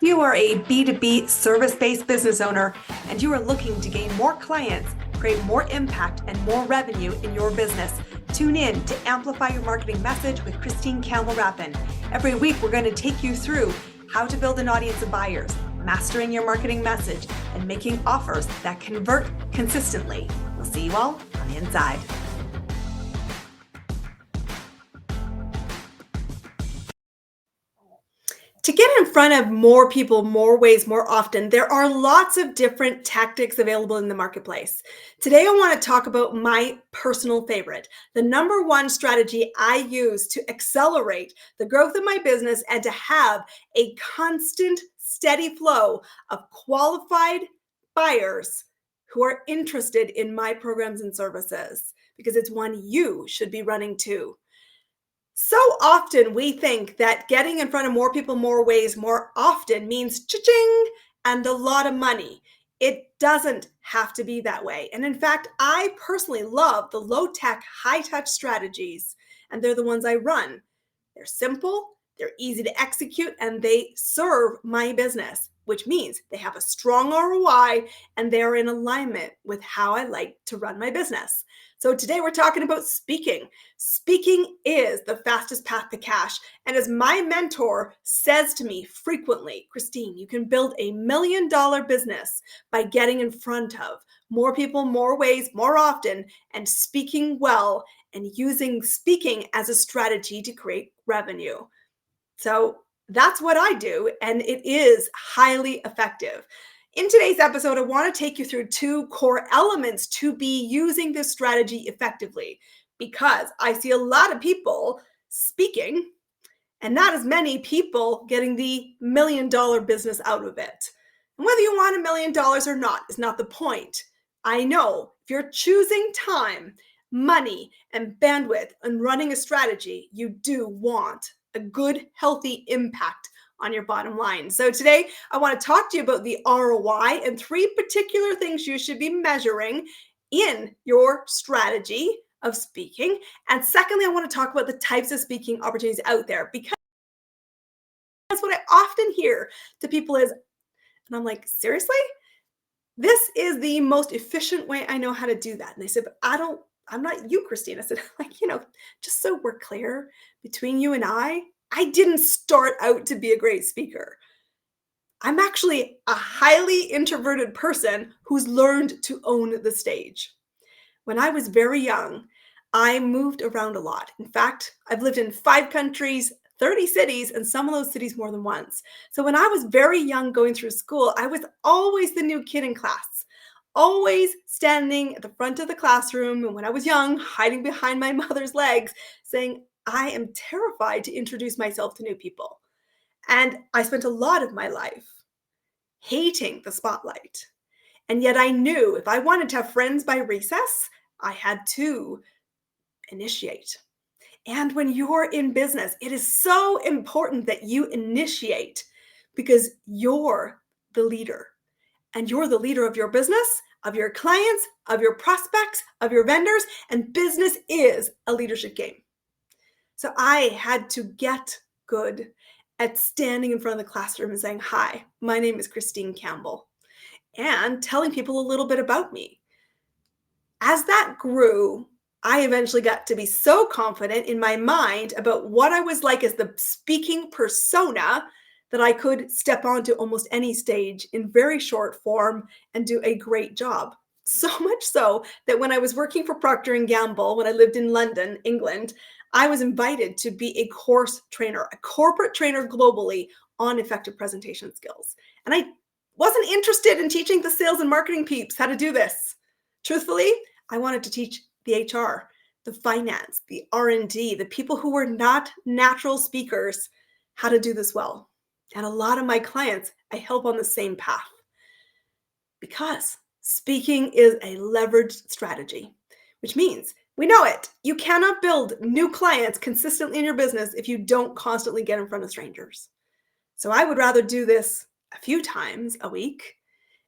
You are a B2B service-based business owner and you are looking to gain more clients, create more impact, and more revenue in your business. Tune in to Amplify Your Marketing Message with Campbell Rapin. Every week, we're going to take you through how to build an audience of buyers, mastering your marketing message, and making offers that convert consistently. We'll see you all on the inside. To get in front of more people, more ways, more often, there are lots of different tactics available in the marketplace. Today, I want to talk about my personal favorite, the number one strategy I use to accelerate the growth of my business and to have a constant, steady flow of qualified buyers who are interested in my programs and services, because it's one you should be running too. So often we think that getting in front of more people, more ways, more often means cha-ching and a lot of money. It doesn't have to be that way. And in fact, I personally love the low-tech, high-touch strategies, and they're the ones I run. They're simple, they're easy to execute, and they serve my business, which means they have a strong ROI and they're in alignment with how I like to run my business. So today we're talking about speaking. Speaking is the fastest path to cash. And as my mentor says to me frequently, Christine, you can build $1 million business by getting in front of more people, more ways, more often, and speaking well and using speaking as a strategy to create revenue. So that's what I do, and it is highly effective. In today's episode, I want to take you through 2 core elements to be using this strategy effectively, because I see a lot of people speaking and not as many people getting the $1 million business out of it. And whether you want $1 million or not is not the point. I know if you're choosing time, money, and bandwidth and running a strategy, you do want a good, healthy impact on your bottom line. So today, I want to talk to you about the ROI and 3 particular things you should be measuring in your strategy of speaking. And secondly, I want to talk about the types of speaking opportunities out there, because what I often hear to people is, and I'm like, seriously? This is the most efficient way I know how to do that. And they said, but I'm not you, Christine. I said, just so we're clear between you and I didn't start out to be a great speaker. I'm actually a highly introverted person who's learned to own the stage. When I was very young, I moved around a lot. In fact, I've lived in 5 countries, 30 cities, and some of those cities more than once. So when I was very young going through school, I was always the new kid in class, always standing at the front of the classroom. And when I was young, hiding behind my mother's legs, saying, I am terrified to introduce myself to new people. And I spent a lot of my life hating the spotlight. And yet I knew if I wanted to have friends by recess, I had to initiate. And when you're in business, it is so important that you initiate, because you're the leader. And you're the leader of your business, of your clients, of your prospects, of your vendors, and business is a leadership game. So I had to get good at standing in front of the classroom and saying, hi, my name is Christine Campbell, and telling people a little bit about me. As that grew, I eventually got to be so confident in my mind about what I was like as the speaking persona that I could step onto almost any stage in very short form and do a great job. So much so that when I was working for Procter & Gamble, when I lived in London, England, I was invited to be a course trainer, a corporate trainer globally on effective presentation skills. And I wasn't interested in teaching the sales and marketing peeps how to do this. Truthfully, I wanted to teach the HR, the finance, the R&D, the people who were not natural speakers, how to do this well. And a lot of my clients, I help on the same path, because speaking is a leveraged strategy, which means we know it. You cannot build new clients consistently in your business if you don't constantly get in front of strangers. So I would rather do this a few times a week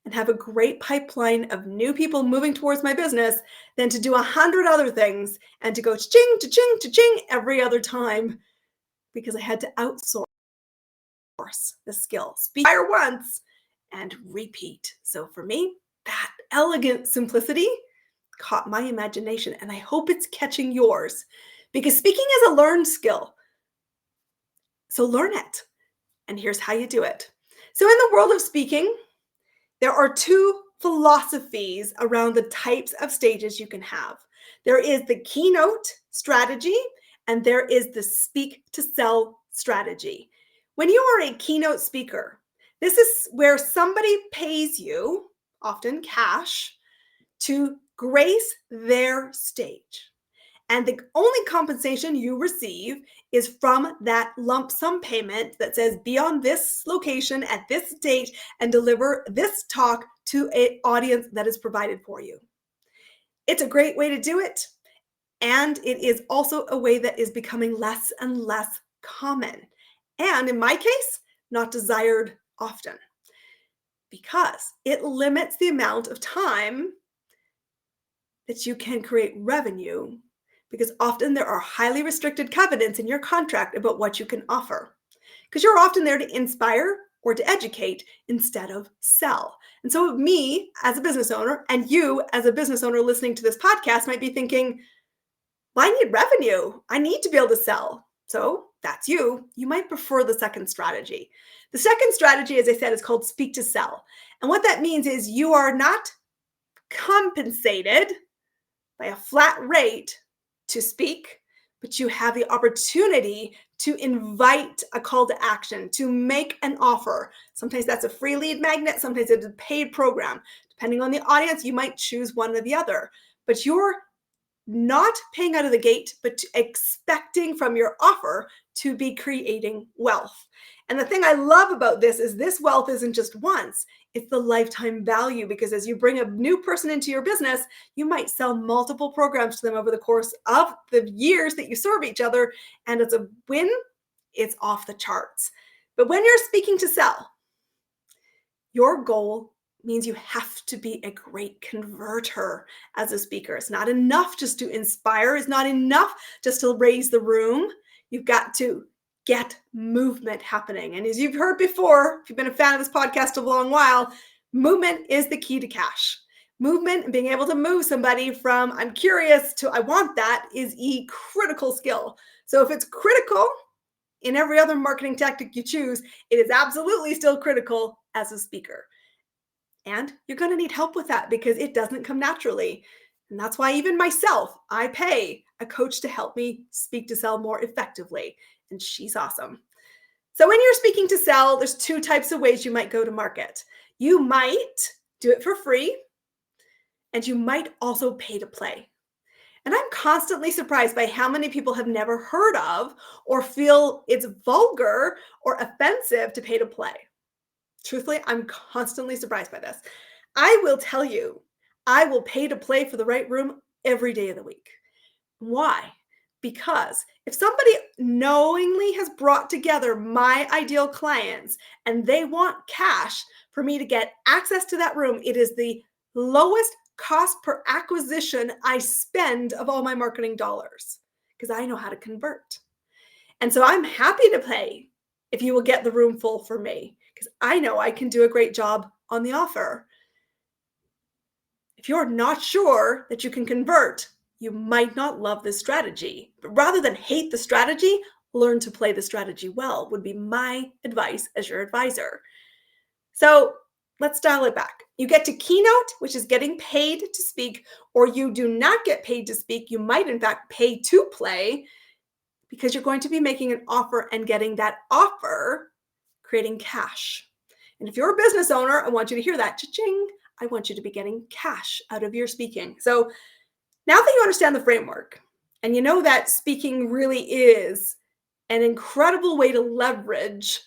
and have a great pipeline of new people moving towards my business than to do 100 other things and to go cha-ching, cha-ching, cha-ching every other time, because I had to outsource reinforce the skill. Speak fire once and repeat. So for me, that elegant simplicity caught my imagination, and I hope it's catching yours because speaking is a learned skill. So learn it. And here's how you do it. So in the world of speaking, there are two philosophies around the types of stages you can have. There is the keynote strategy, and there is the speak to sell strategy. When you are a keynote speaker, this is where somebody pays you, often cash, to grace their stage. And the only compensation you receive is from that lump sum payment that says be on this location at this date and deliver this talk to an audience that is provided for you. It's a great way to do it. And it is also a way that is becoming less and less common. And in my case, not desired often because it limits the amount of time that you can create revenue, because often there are highly restricted covenants in your contract about what you can offer, because you're often there to inspire or to educate instead of sell. And so me as a business owner and you as a business owner listening to this podcast might be thinking, well, I need revenue. I need to be able to sell. So that's you. You might prefer the second strategy. The second strategy, as I said, is called speak to sell. And what that means is you are not compensated by a flat rate to speak, but you have the opportunity to invite a call to action, to make an offer. Sometimes that's a free lead magnet, sometimes it's a paid program. Depending on the audience, you might choose one or the other. But you're not paying out of the gate, but expecting from your offer to be creating wealth. And the thing I love about this is this wealth isn't just once, it's the lifetime value, because as you bring a new person into your business, you might sell multiple programs to them over the course of the years that you serve each other. And it's a win, it's off the charts. But when you're speaking to sell, your goal means you have to be a great converter as a speaker. It's not enough just to inspire. It's not enough just to raise the room. You've got to get movement happening. And as you've heard before, if you've been a fan of this podcast a long while, movement is the key to cash. Movement and being able to move somebody from I'm curious to I want that is a critical skill. So if it's critical in every other marketing tactic you choose, it is absolutely still critical as a speaker. And you're going to need help with that because it doesn't come naturally. And that's why even myself, I pay a coach to help me speak to sell more effectively. And she's awesome. So when you're speaking to sell, there's two types of ways you might go to market. You might do it for free, and you might also pay to play. And I'm constantly surprised by how many people have never heard of or feel it's vulgar or offensive to pay to play. Truthfully, I'm constantly surprised by this. I will tell you, I will pay to play for the right room every day of the week. Why? Because if somebody knowingly has brought together my ideal clients and they want cash for me to get access to that room, it is the lowest cost per acquisition I spend of all my marketing dollars because I know how to convert. And so I'm happy to pay if you will get the room full for me because I know I can do a great job on the offer. If you're not sure that you can convert, you might not love this strategy. But rather than hate the strategy, learn to play the strategy well would be my advice as your advisor. So let's dial it back. You get to keynote, which is getting paid to speak, or you do not get paid to speak. You might, in fact, pay to play because you're going to be making an offer and getting that offer, creating cash. And if you're a business owner, I want you to hear that. Cha-ching. I want you to be getting cash out of your speaking. So now that you understand the framework and you know that speaking really is an incredible way to leverage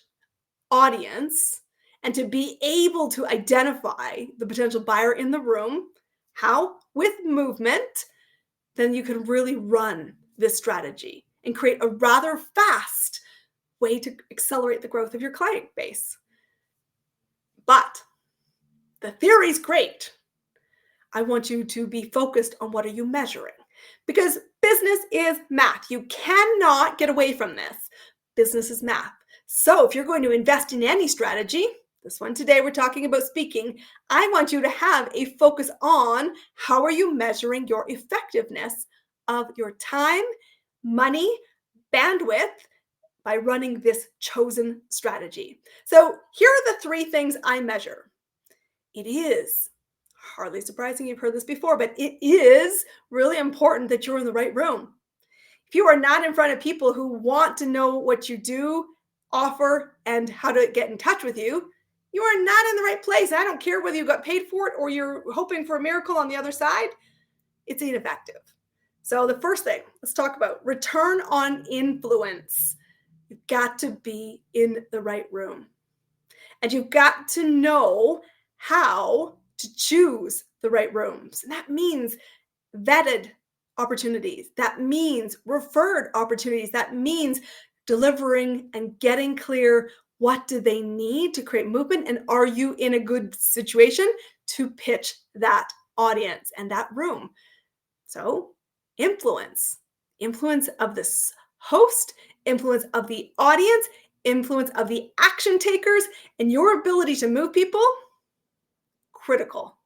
audience and to be able to identify the potential buyer in the room, how? With movement, then you can really run this strategy and create a rather fast way to accelerate the growth of your client base. But the theory is great. I want you to be focused on what are you measuring? Because business is math. You cannot get away from this. Business is math. So, if you're going to invest in any strategy, this one today we're talking about speaking, I want you to have a focus on how are you measuring your effectiveness of your time, money, bandwidth by running this chosen strategy. So, here are the three things I measure. It is hardly surprising you've heard this before, but it is really important that you're in the right room. If you are not in front of people who want to know what you do, offer, and how to get in touch with you, you are not in the right place. I don't care whether you got paid for it or you're hoping for a miracle on the other side, it's ineffective. So, the first thing, let's talk about return on influence. You've got to be in the right room. And you've got to know how to choose the right rooms. And that means vetted opportunities. That means referred opportunities. That means delivering and getting clear what do they need to create movement, and are you in a good situation to pitch that audience and that room. So, influence of this host, influence of the audience, influence of the action takers, and your ability to move people, critical.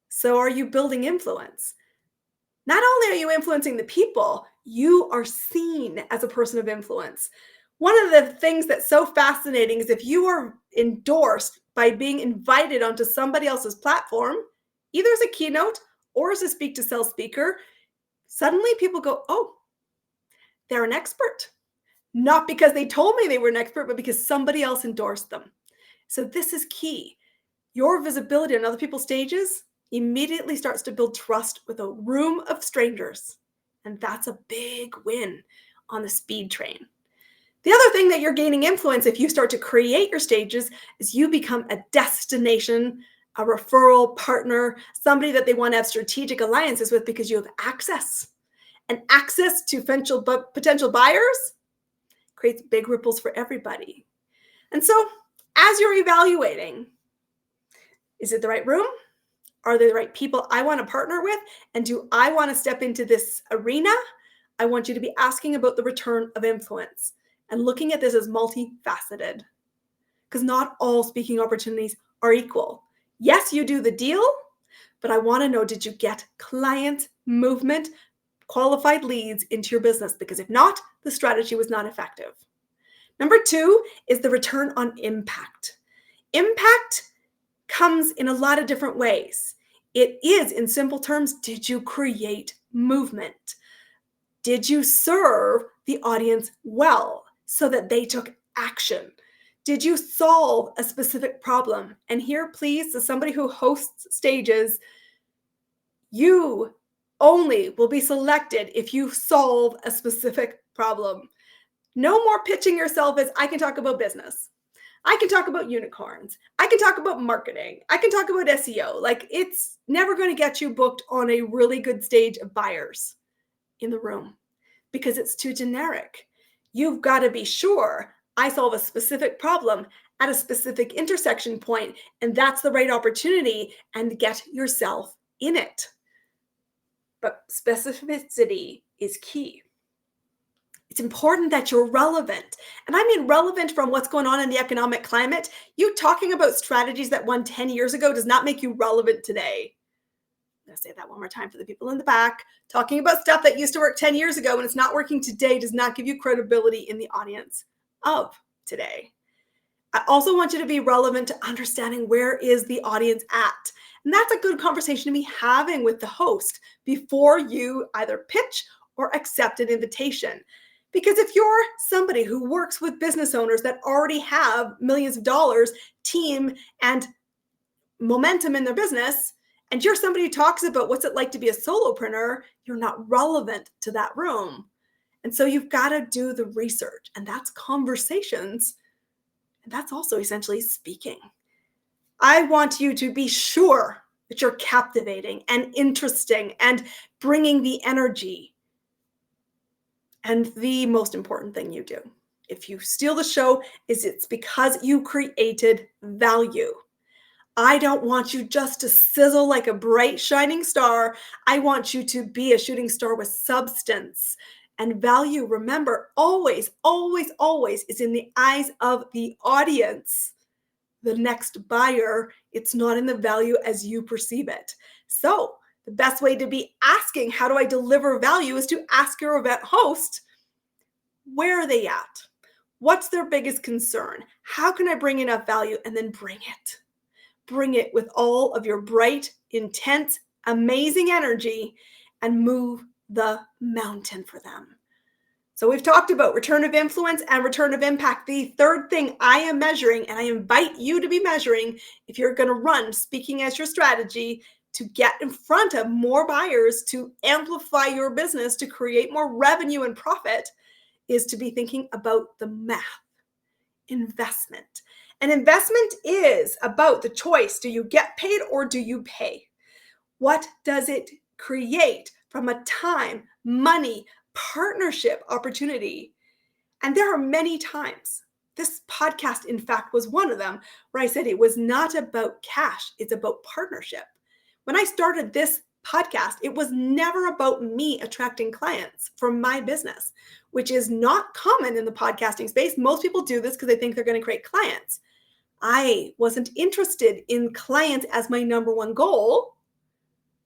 So, are you building influence? Not only are you influencing the people, you are seen as a person of influence. One of the things that's so fascinating is if you are endorsed by being invited onto somebody else's platform, either as a keynote or as a speak to sell speaker, suddenly people go, oh, they're an expert. Not because they told me they were an expert, but because somebody else endorsed them. So this is key. Your visibility on other people's stages immediately starts to build trust with a room of strangers. And that's a big win on the speed train. The other thing that you're gaining influence if you start to create your stages is you become a destination, a referral partner, somebody that they want to have strategic alliances with because you have access. And access to potential buyers creates big ripples for everybody. And so, as you're evaluating, is it the right room? Are they the right people I want to partner with? And do I want to step into this arena? I want you to be asking about the return of influence and looking at this as multifaceted, because not all speaking opportunities are equal. Yes, you do the deal, but I want to know, did you get client movement, qualified leads into your business? Because if not, the strategy was not effective. Number two is the return on impact. Impact comes in a lot of different ways. It is, in simple terms, did you create movement? Did you serve the audience well so that they took action? Did you solve a specific problem? And here, please, as somebody who hosts stages, you only will be selected if you solve a specific problem. No more pitching yourself as I can talk about business. I can talk about unicorns. I can talk about marketing. I can talk about SEO. Like, it's never going to get you booked on a really good stage of buyers in the room because it's too generic. You've got to be sure I solve a specific problem at a specific intersection point, and that's the right opportunity, and get yourself in it. But specificity is key. It's important that you're relevant. And I mean relevant from what's going on in the economic climate. You talking about strategies that won 10 years ago does not make you relevant today. I'm going to say that one more time for the people in the back. Talking about stuff that used to work 10 years ago and it's not working today does not give you credibility in the audience of today. I also want you to be relevant to understanding where is the audience at. And that's a good conversation to be having with the host before you either pitch or accept an invitation. Because if you're somebody who works with business owners that already have millions of dollars, team, and momentum in their business, and you're somebody who talks about what's it like to be a solopreneur, you're not relevant to that room. And so you've got to do the research, and that's conversations. And that's also essentially speaking. I want you to be sure that you're captivating and interesting and bringing the energy. And the most important thing you do, if you steal the show, is it's because you created value. I don't want you just to sizzle like a bright, shining star. I want you to be a shooting star with substance And value, remember, always, always, always is in the eyes of the audience, the next buyer. It's not in the value as you perceive it. So the best way to be asking, how do I deliver value, is to ask your event host, where are they at? What's their biggest concern? How can I bring enough value? And then bring it. Bring it with all of your bright, intense, amazing energy and move the mountain for them. So we've talked about return of influence and return of impact. The third thing I am measuring, and I invite you to be measuring if you're going to run speaking as your strategy to get in front of more buyers, to amplify your business, to create more revenue and profit, is to be thinking about the math. Investment. And investment is about the choice. Do you get paid or do you pay? What does it create from a time, money, partnership opportunity? And there are many times, this podcast, in fact, was one of them, where I said it was not about cash, it's about partnership. When I started this podcast, it was never about me attracting clients for my business, which is not common in the podcasting space. Most people do this because they think they're going to create clients. I wasn't interested in clients as my number one goal.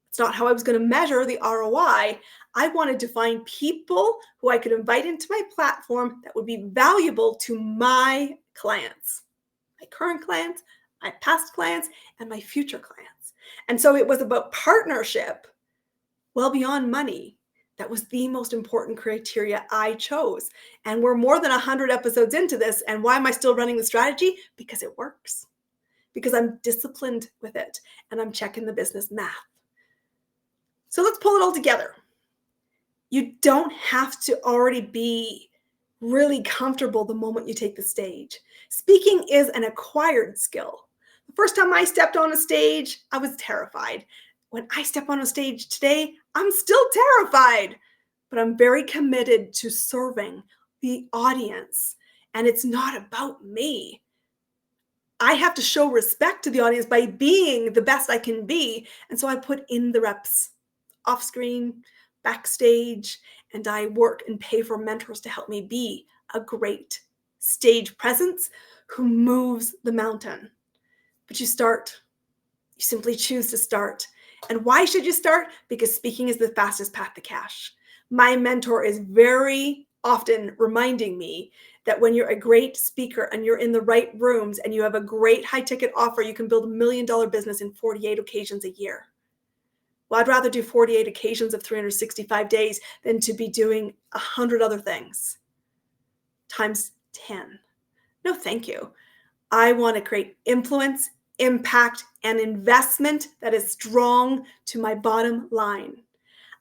It's not how I was going to measure the ROI. I wanted to find people who I could invite into my platform that would be valuable to my clients, my current clients, my past clients, and my future clients. And so it was about partnership well beyond money. That was the most important criteria I chose. And we're more than 100 episodes into this. And why am I still running the strategy? Because it works. Because I'm disciplined with it and I'm checking the business math. So let's pull it all together. You don't have to already be really comfortable the moment you take the stage. Speaking is an acquired skill. The first time I stepped on a stage, I was terrified. When I step on a stage today, I'm still terrified, but I'm very committed to serving the audience. And it's not about me. I have to show respect to the audience by being the best I can be. And so I put in the reps off screen, backstage, and I work and pay for mentors to help me be a great stage presence who moves the mountain. But you start. You simply choose to start. And why should you start? Because speaking is the fastest path to cash. My mentor is very often reminding me that when you're a great speaker and you're in the right rooms and you have a great high ticket offer, you can build $1 million business in 48 occasions a year. Well, I'd rather do 48 occasions of 365 days than to be doing 100 other things times 10. No, thank you. I want to create influence, impact, and investment that is strong to my bottom line.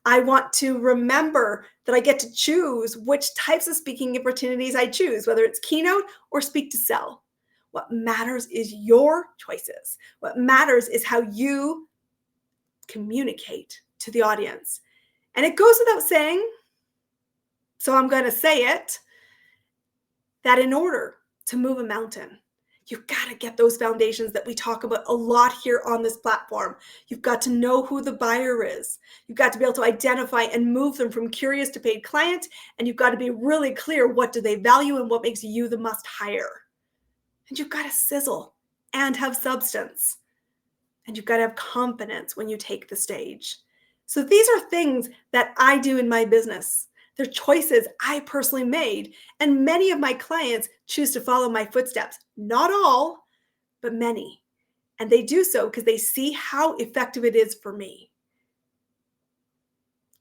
I want to remember that I get to choose which types of speaking opportunities I choose, whether it's keynote or speak to sell. What matters is your choices. What matters is how you communicate to the audience. And it goes without saying, so I'm going to say it, that in order to move a mountain, you've got to get those foundations that we talk about a lot here on this platform. You've got to know who the buyer is. You've got to be able to identify and move them from curious to paid client. And you've got to be really clear, what do they value and what makes you the must hire. And you've got to sizzle and have substance. And you've got to have confidence when you take the stage. So these are things that I do in my business. They're choices I personally made. And many of my clients choose to follow my footsteps. Not all, but many. And they do so because they see how effective it is for me.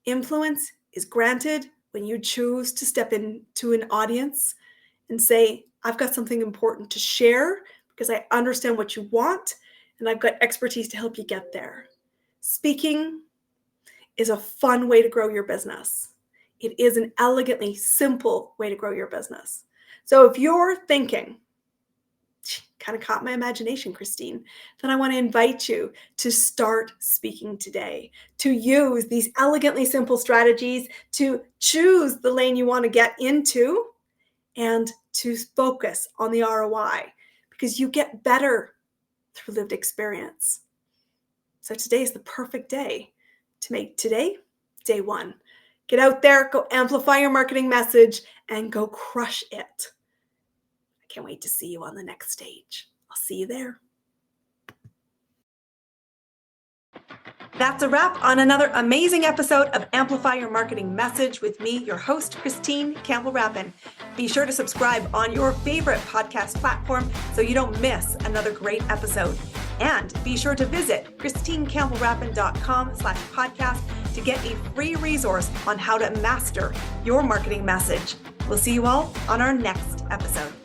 Influence is granted when you choose to step into an audience and say, I've got something important to share because I understand what you want and I've got expertise to help you get there. Speaking is a fun way to grow your business. It is an elegantly simple way to grow your business. So if you're thinking, kind of caught my imagination, Christine, then I want to invite you to start speaking today, to use these elegantly simple strategies, to choose the lane you want to get into, and to focus on the ROI, because you get better through lived experience. So today is the perfect day to make today day one. Get out there, go amplify your marketing message, and go crush it. I can't wait to see you on the next stage. I'll see you there. That's a wrap on another amazing episode of Amplify Your Marketing Message with me, your host, Christine Campbell Rapin. Be sure to subscribe on your favorite podcast platform so you don't miss another great episode. And be sure to visit christinecampbellrapin.com/podcast to get a free resource on how to master your marketing message. We'll see you all on our next episode.